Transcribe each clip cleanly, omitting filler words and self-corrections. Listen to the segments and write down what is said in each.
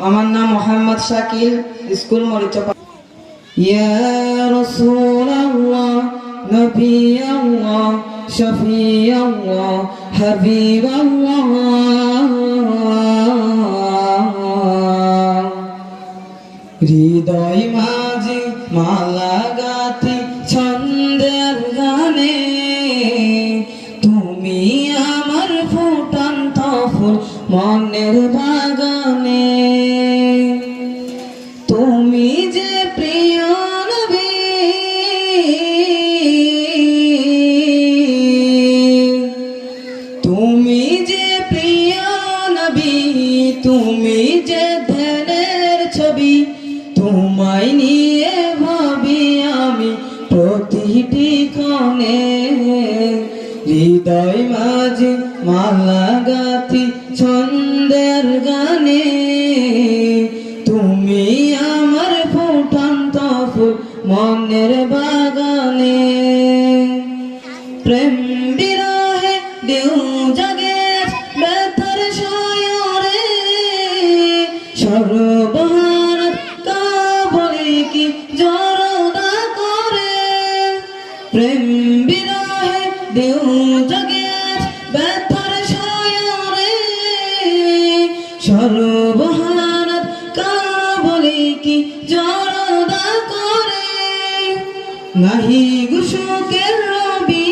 আমার নাম মোহাম্মদ শাকিল, স্কুল মরিচপা। ইয়া রাসূলুল্লাহ, নবী আল্লাহ, শফি আল্লাহ, হাবিব আল্লাহ, হৃদয় মাঝে মালা গাঁথি ছন্দের গানে, তুমি আমার ফুটন্ত ফুল মনের বাগানে। তুমি যে প্রিয় নবী, তুমি যে প্রিয় নবী, তুমি যে ধ্যানের ছবি, তোমায় নিয়ে ভাবি আমি প্রতিটি ক্ষণে। হৃদয় মাঝে মালা গাঁথি ছন্দের গানে, তুমি আমার ফুটন্ত ফুল মনের বাগানে। প্রেম বিরহে ঢেউ জাগে ব্যথার সায়রে, সর্বহারা কাবলে কি জড়তা করে। প্রেম বিরহে ঢেউ জাগে ব্যথার সায়রে, সর্বহারা কাবলে কি জড়তা করে। নাহি গুশকের রবি,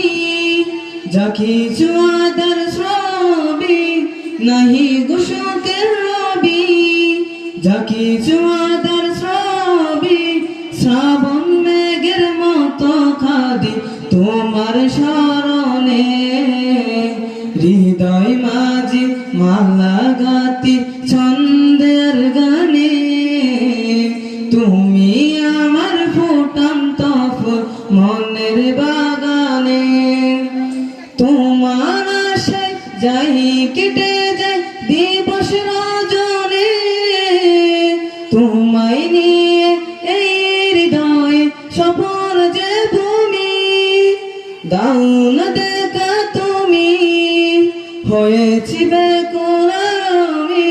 যা কিছু আদার শ্রবি, নাহি গুশকের রবি, যা কিছু আদার শ্রবি। শ্রাবণ মেঘের মতো খাদি তোমার শরণে, হৃদয় মাঝে মালা গাঁথি ছন্দের গানে, তুমি আমার ফুটন্ত ফুল মনের বাগানে। তোমার আশায় যাই কেটে যায় দিবস রজনী, তোমায় নিয়ে এই হৃদয়ে সফর যে ভূমি। দাও না দেখা তুমি, হয়েছি বেকুল আমি।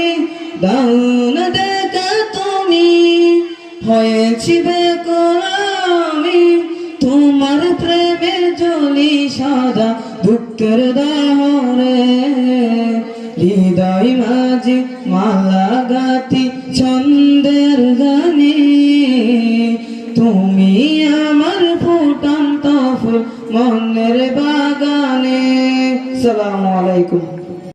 দাও না দেখা তুমি, হয়েছি বেকুল আমি। তোমার প্রেমের জ্বলি সদা দুঃখের দাহরে, হৃদয় মাঝে মালা গাঁথি ছন্দ